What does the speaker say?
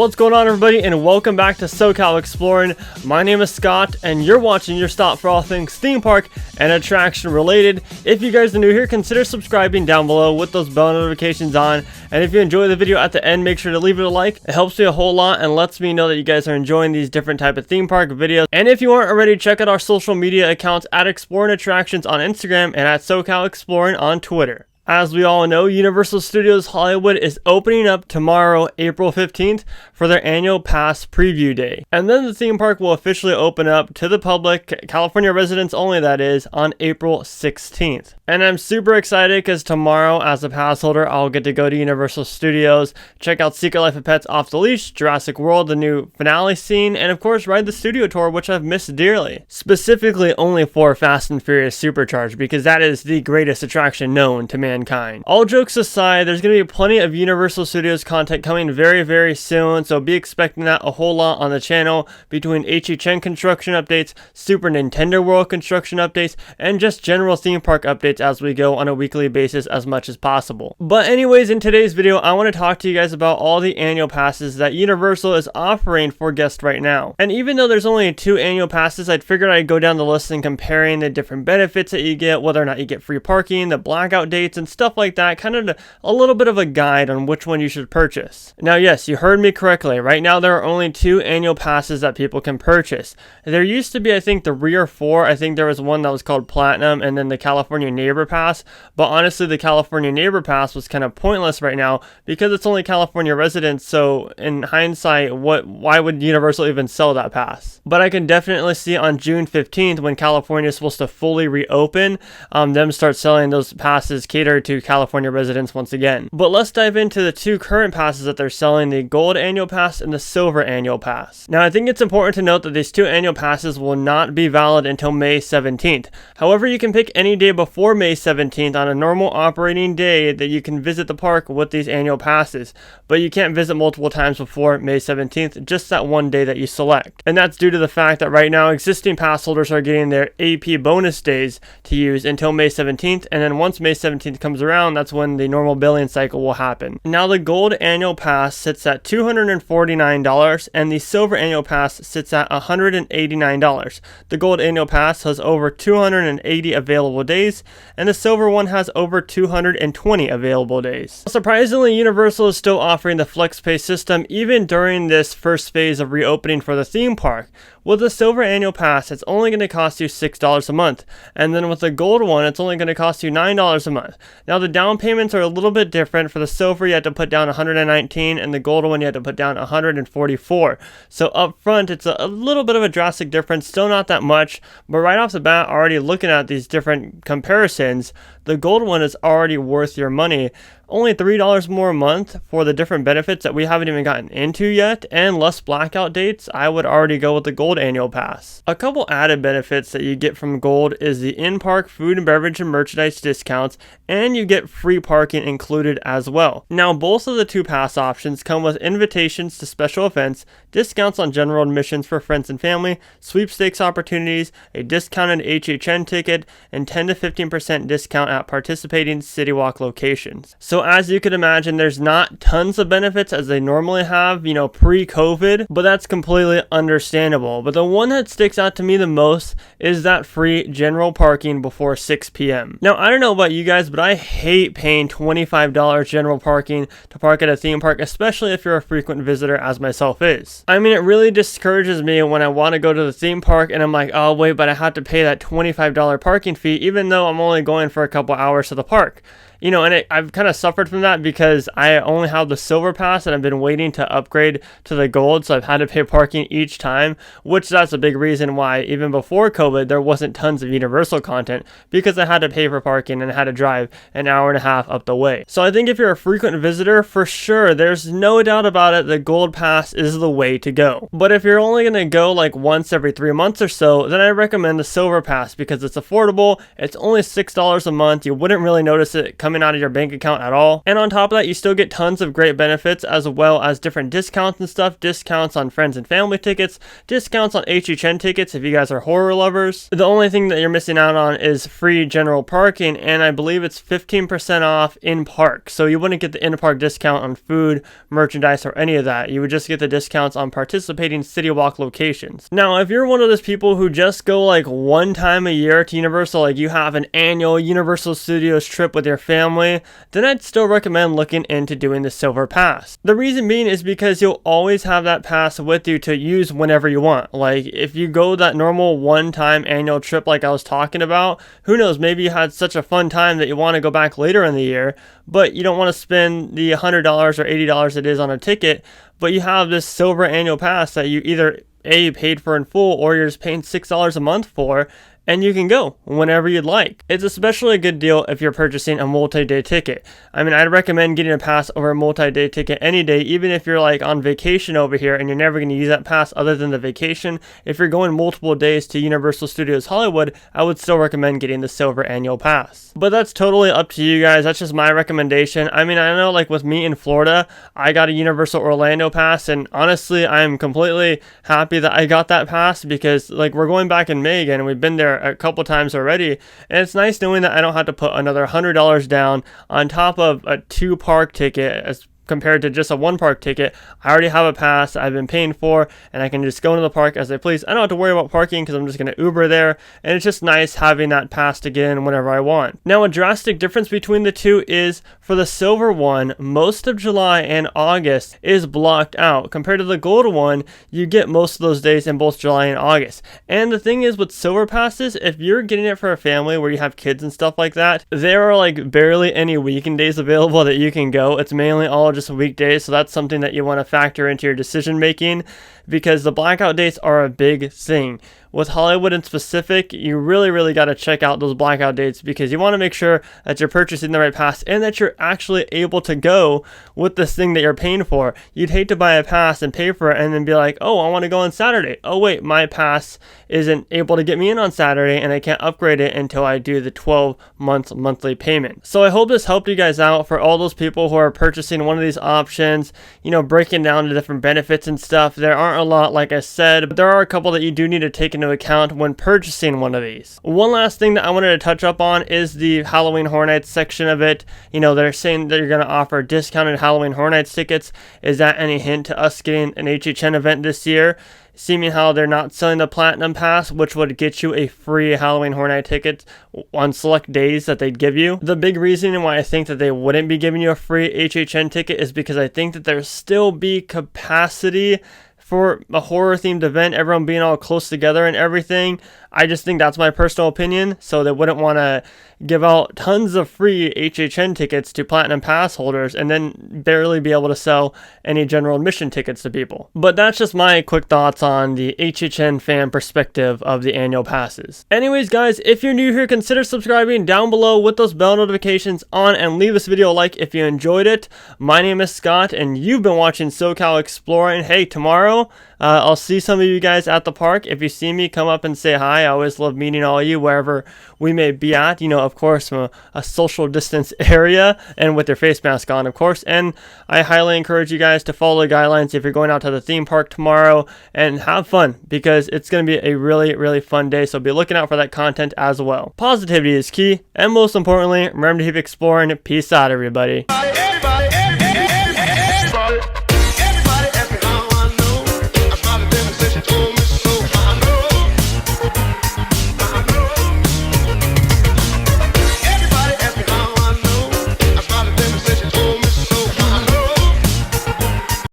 What's going on, everybody, and welcome back to SoCal Exploring. My name is Scott, and you're watching your stop for all things theme park and attraction related. If you guys are new here, consider subscribing down below with those bell notifications on. And if you enjoy the video at the end, make sure to leave it a like. It helps me a whole lot and lets me know that you guys are enjoying these different type of theme park videos. And if you aren't already, check out our social media accounts at Exploring Attractions on Instagram and at SoCal Exploring on Twitter. As we all know, Universal Studios Hollywood is opening up tomorrow, April 15th, for their annual pass preview day. And then the theme park will officially open up to the public, California residents only that is, on April 16th. And I'm super excited because tomorrow, as a pass holder, I'll get to go to Universal Studios, check out Secret Life of Pets Off the Leash, Jurassic World, the new finale scene, and of course ride the studio tour, which I've missed dearly. Specifically only for Fast and Furious Supercharged, because that is the greatest attraction known to mankind. All jokes aside, there's going to be plenty of Universal Studios content coming very soon, so be expecting that a whole lot on the channel between HHN construction updates, Super Nintendo World construction updates, and just general theme park updates as we go on a weekly basis as much as possible. But anyways, in today's video, I want to talk to you guys about all the annual passes that Universal is offering for guests right now. And even though there's only 2 annual passes, I'd figured I'd go down the list and comparing the different benefits that you get, whether or not you get free parking, the blackout dates, and stuff like that, kind of a little bit of a guide on which one you should purchase. Now, yes, you heard me correctly. Right now, there are only 2 annual passes that people can purchase. There used to be, I think, 3 or 4. I think there was one that was called Platinum and then the California Neighbor Pass. But honestly, the California Neighbor Pass was kind of pointless right now because it's only California residents. So in hindsight, why would Universal even sell that pass? But I can definitely see on June 15th, when California is supposed to fully reopen, them start selling those passes catered to California residents once again. But let's dive into the 2 current passes that they're selling, the Gold Annual Pass and the Silver Annual Pass. Now, I think it's important to note that these 2 annual passes will not be valid until May 17th. However, you can pick any day before May 17th on a normal operating day that you can visit the park with these annual passes, but you can't visit multiple times before May 17th, just that one day that you select. And that's due to the fact that right now existing pass holders are getting their AP bonus days to use until May 17th, and then once May 17th comes around, that's when the normal billing cycle will happen. Now, the Gold Annual Pass sits at $249 and the Silver Annual Pass sits at $189. The Gold Annual Pass has over 280 available days and the Silver one has over 220 available days. Surprisingly, Universal is still offering the FlexPay system even during this first phase of reopening for the theme park. With the Silver Annual Pass, it's only going to cost you $6 a month, and then with the Gold one, it's only going to cost you $9 a month. Now, the down payments are a little bit different. For the Silver, you had to put down $119, and the Gold one, you had to put down $144. So up front, it's a little bit of a drastic difference, still not that much, but right off the bat, already looking at these different comparisons, the Gold one is already worth your money. Only $3 more a month for the different benefits that we haven't even gotten into yet, and less blackout dates. I would already go with the Gold Annual Pass. A couple added benefits that you get from Gold is the in-park food and beverage and merchandise discounts, and you get free parking included as well. Now, both of the 2 pass options come with invitations to special events, discounts on general admissions for friends and family, sweepstakes opportunities, a discounted HHN ticket, and 10 to 15% discount at participating City Walk locations. So as you can imagine, there's not tons of benefits as they normally have, pre-COVID, but that's completely understandable. But the one that sticks out to me the most is that free general parking before 6 p.m. Now, I don't know about you guys, but I hate paying $25 general parking to park at a theme park, especially if you're a frequent visitor as myself is. I mean, it really discourages me when I want to go to the theme park and I'm like, oh wait, but I have to pay that $25 parking fee even though I'm only going for a couple hours to the park. And I've kind of suffered from that because I only have the Silver Pass and I've been waiting to upgrade to the Gold, so I've had to pay parking each time, which that's a big reason why even before COVID there wasn't tons of Universal content, because I had to pay for parking and had to drive an hour and a half up the way. So I think if you're a frequent visitor, for sure, there's no doubt about it, the Gold Pass is the way to go. But if you're only going to go like once every 3 months or so, then I recommend the Silver Pass because it's affordable, it's only $6 a month, you wouldn't really notice it coming coming out of your bank account at all. And on top of that, you still get tons of great benefits as well as different discounts and stuff, discounts on friends and family tickets, discounts on HHN tickets if you guys are horror lovers. The only thing that you're missing out on is free general parking, and I believe it's 15% off in park. So you wouldn't get the in-park discount on food, merchandise, or any of that. You would just get the discounts on participating City Walk locations. Now, if you're one of those people who just go like one time a year to Universal, like you have an annual Universal Studios trip with your family, then I'd still recommend looking into doing the Silver Pass. The reason being is because you'll always have that pass with you to use whenever you want. Like if you go that normal one-time annual trip like I was talking about, who knows, maybe you had such a fun time that you want to go back later in the year, but you don't want to spend the $100 or $80 it is on a ticket, but you have this Silver annual pass that you either paid for in full or you're just paying $6 a month for, and you can go whenever you'd like. It's especially a good deal if you're purchasing a multi-day ticket. I mean, I'd recommend getting a pass over a multi-day ticket any day, even if you're like on vacation over here and you're never going to use that pass other than the vacation. If you're going multiple days to Universal Studios Hollywood, I would still recommend getting the Silver annual pass. But that's totally up to you guys. That's just my recommendation. I mean, I know like with me in Florida, I got a Universal Orlando pass, and honestly, I'm completely happy that I got that pass because like we're going back in May again, and we've been there a couple times already, and it's nice knowing that I don't have to put another $100 down on top of a 2-park ticket as compared to just a 1-park ticket. I already have a pass I've been paying for, and I can just go into the park as I please. I don't have to worry about parking because I'm just going to Uber there, and it's just nice having that pass to get in whenever I want. Now, a drastic difference between the two is for the Silver one, most of July and August is blocked out. Compared to the Gold one, you get most of those days in both July and August. And the thing is with Silver passes, if you're getting it for a family where you have kids and stuff like that, there are like barely any weekend days available that you can go. It's mainly all just weekdays, so that's something that you want to factor into your decision making, because the blackout dates are a big thing. With Hollywood in specific, you really got to check out those blackout dates because you want to make sure that you're purchasing the right pass and that you're actually able to go with this thing that you're paying for. You'd hate to buy a pass and pay for it and then be like, oh, I want to go on Saturday. Oh wait, my pass isn't able to get me in on Saturday and I can't upgrade it until I do the 12-month monthly payment. So I hope this helped you guys out for all those people who are purchasing one of these options, you know, breaking down the different benefits and stuff. There aren't a lot, like I said, but there are a couple that you do need to take into account when purchasing one of these. One last thing that I wanted to touch up on is the Halloween Horror Nights section of it. You know, they're saying that you're going to offer discounted Halloween Horror Nights tickets. Is that any hint to us getting an HHN event this year? Seeming how they're not selling the Platinum Pass, which would get you a free Halloween Horror Night ticket on select days that they'd give you. The big reason why I think that they wouldn't be giving you a free HHN ticket is because I think that there still be capacity for a horror themed event, everyone being all close together and everything. I just think that's my personal opinion. So they wouldn't want to give out tons of free HHN tickets to Platinum Pass holders and then barely be able to sell any general admission tickets to people. But that's just my quick thoughts on the HHN fan perspective of the annual passes. Anyways, guys, if you're new here, consider subscribing down below with those bell notifications on, and leave this video a like if you enjoyed it. My name is Scott, and you've been watching SoCal Explorer. And hey, tomorrow, I'll see some of you guys at the park. If you see me, come up and say hi. I always love meeting all of you wherever we may be at. You know, of course, from a social distance area and with your face mask on, of course. And I highly encourage you guys to follow the guidelines if you're going out to the theme park tomorrow, and have fun because it's going to be a really fun day. So be looking out for that content as well. Positivity is key. And most importantly, remember to keep exploring. Peace out, everybody.